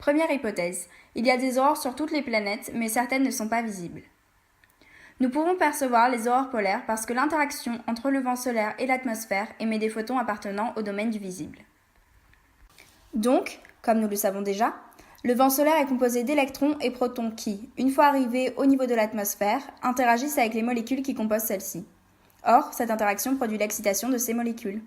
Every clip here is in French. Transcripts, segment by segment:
Première hypothèse, il y a des aurores sur toutes les planètes, mais certaines ne sont pas visibles. Nous pouvons percevoir les aurores polaires parce que l'interaction entre le vent solaire et l'atmosphère émet des photons appartenant au domaine du visible. Donc, comme nous le savons déjà, le vent solaire est composé d'électrons et protons qui, une fois arrivés au niveau de l'atmosphère, interagissent avec les molécules qui composent celle-ci. Or, cette interaction produit l'excitation de ces molécules.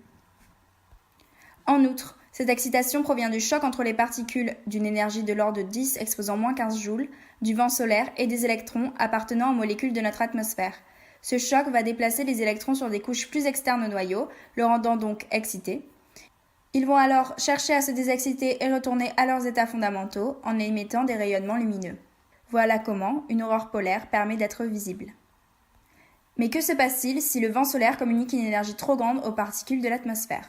En outre, cette excitation provient du choc entre les particules d'une énergie de l'ordre de 10 exposant moins 15 joules du vent solaire et des électrons appartenant aux molécules de notre atmosphère. Ce choc va déplacer les électrons sur des couches plus externes au noyau, le rendant donc excité. Ils vont alors chercher à se dexciter et retourner à leurs états fondamentaux en émettant des rayonnements lumineux. Voilà comment une aurore polaire permet d'être visible. Mais que se passe-t-il si le vent solaire communique une énergie trop grande aux particules de l'atmosphère ?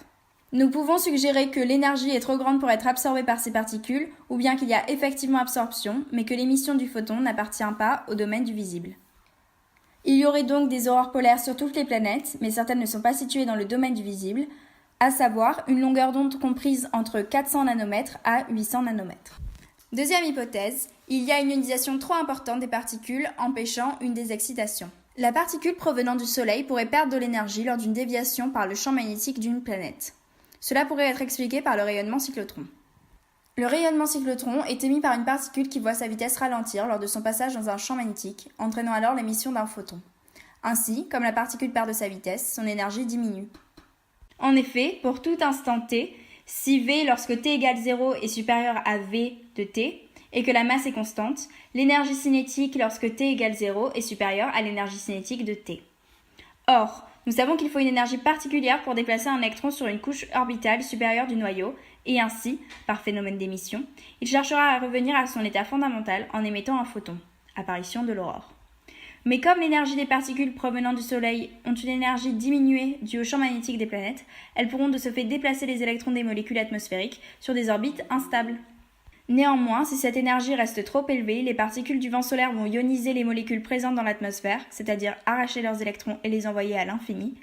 Nous pouvons suggérer que l'énergie est trop grande pour être absorbée par ces particules, ou bien qu'il y a effectivement absorption, mais que l'émission du photon n'appartient pas au domaine du visible. Il y aurait donc des aurores polaires sur toutes les planètes, mais certaines ne sont pas situées dans le domaine du visible, à savoir une longueur d'onde comprise entre 400 nanomètres à 800 nanomètres. Deuxième hypothèse, il y a une ionisation trop importante des particules empêchant une désexcitation. La particule provenant du Soleil pourrait perdre de l'énergie lors d'une déviation par le champ magnétique d'une planète. Cela pourrait être expliqué par le rayonnement cyclotron. Le rayonnement cyclotron est émis par une particule qui voit sa vitesse ralentir lors de son passage dans un champ magnétique, entraînant alors l'émission d'un photon. Ainsi, comme la particule perd de sa vitesse, son énergie diminue. En effet, pour tout instant t, si V lorsque t égale 0 est supérieur à V de t, et que la masse est constante, l'énergie cinétique lorsque t égale 0 est supérieure à l'énergie cinétique de t. Or, nous savons qu'il faut une énergie particulière pour déplacer un électron sur une couche orbitale supérieure du noyau, et ainsi, par phénomène d'émission, il cherchera à revenir à son état fondamental en émettant un photon, apparition de l'aurore. Mais comme l'énergie des particules provenant du Soleil ont une énergie diminuée due au champ magnétique des planètes, elles pourront de ce fait déplacer les électrons des molécules atmosphériques sur des orbites instables. Néanmoins, si cette énergie reste trop élevée, les particules du vent solaire vont ioniser les molécules présentes dans l'atmosphère, c'est-à-dire arracher leurs électrons et les envoyer à l'infini.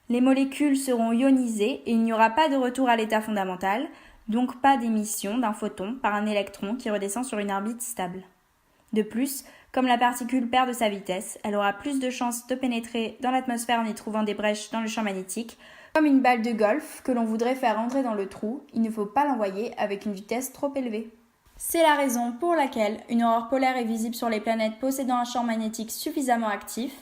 Les molécules seront ionisées et il n'y aura pas de retour à l'état fondamental, donc pas d'émission d'un photon par un électron qui redescend sur une orbite stable. De plus, comme la particule perd de sa vitesse, elle aura plus de chances de pénétrer dans l'atmosphère en y trouvant des brèches dans le champ magnétique. Comme une balle de golf que l'on voudrait faire entrer dans le trou, il ne faut pas l'envoyer avec une vitesse trop élevée. C'est la raison pour laquelle une aurore polaire est visible sur les planètes possédant un champ magnétique suffisamment actif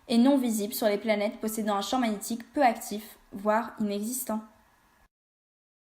et non visible sur les planètes possédant un champ magnétique peu actif, voire inexistant.